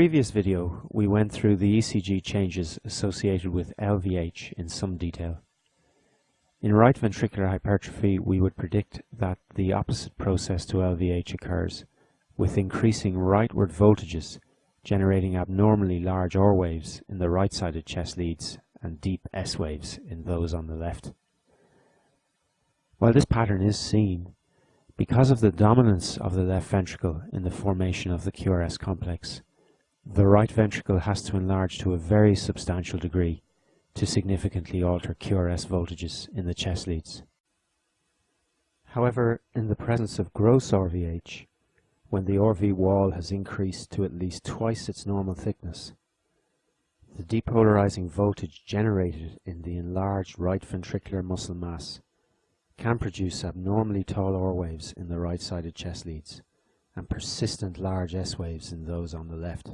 previous video, we went through the ECG changes associated with LVH in some detail. In right ventricular hypertrophy, we would predict that the opposite process to LVH occurs, with increasing rightward voltages generating abnormally large R waves in the right-sided chest leads and deep S waves in those on the left. While this pattern is seen, because of the dominance of the left ventricle in the formation of the QRS complex, the right ventricle has to enlarge to a very substantial degree to significantly alter QRS voltages in the chest leads. However, in the presence of gross RVH, when the RV wall has increased to at least twice its normal thickness, the depolarizing voltage generated in the enlarged right ventricular muscle mass can produce abnormally tall R waves in the right-sided chest leads and persistent large S waves in those on the left.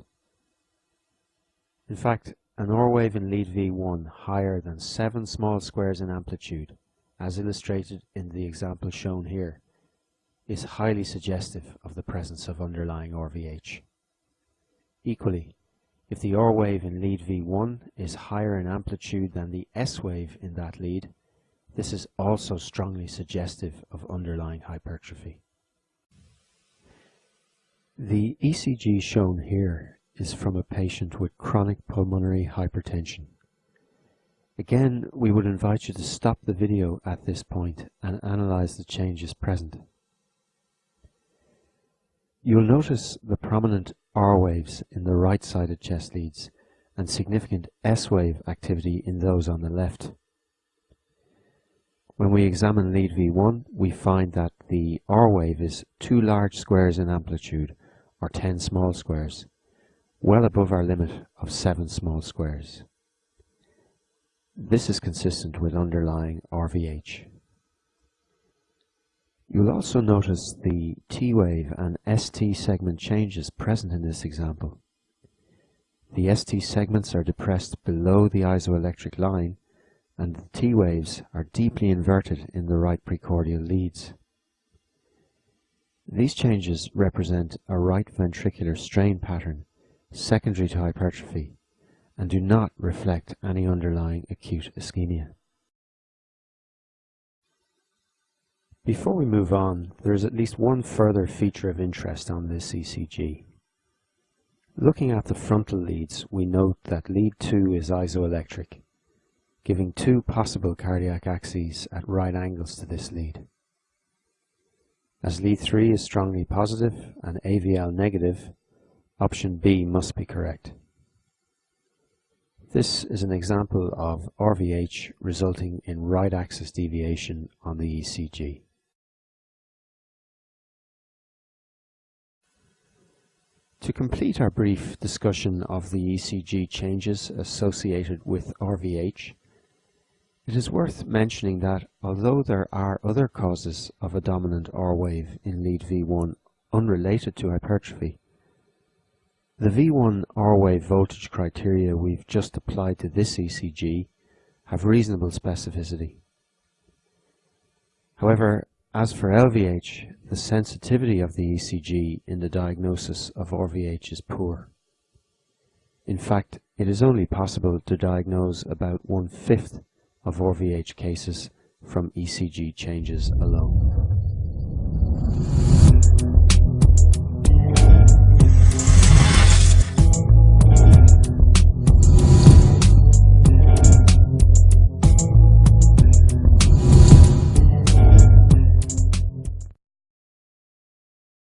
In fact, an R wave in lead V1 higher than 7 small squares in amplitude, as illustrated in the example shown here, is highly suggestive of the presence of underlying RVH. Equally, if the R wave in lead V1 is higher in amplitude than the S wave in that lead, this is also strongly suggestive of underlying hypertrophy. The ECG shown here is from a patient with chronic pulmonary hypertension. Again, we would invite you to stop the video at this point and analyze the changes present. You'll notice the prominent R waves in the right-sided chest leads and significant S wave activity in those on the left. When we examine lead V1, we find that the R wave is 2 large squares in amplitude, or 10 small squares, well above our limit of 7 small squares. This is consistent with underlying RVH. You'll also notice the T wave and ST segment changes present in this example. The ST segments are depressed below the isoelectric line, and the T waves are deeply inverted in the right precordial leads. These changes represent a right ventricular strain pattern secondary to hypertrophy and do not reflect any underlying acute ischemia. Before we move on, there is at least one further feature of interest on this ECG. Looking at the frontal leads, we note that lead 2 is isoelectric, giving 2 possible cardiac axes at right angles to this lead. As lead 3 is strongly positive and AVL negative, option B must be correct. This is an example of RVH resulting in right axis deviation on the ECG. To complete our brief discussion of the ECG changes associated with RVH, it is worth mentioning that although there are other causes of a dominant R wave in lead V1 unrelated to hypertrophy, the V1 R wave voltage criteria we've just applied to this ECG have reasonable specificity. However, as for LVH, the sensitivity of the ECG in the diagnosis of RVH is poor. In fact, it is only possible to diagnose about 1/5 of RVH cases from ECG changes alone.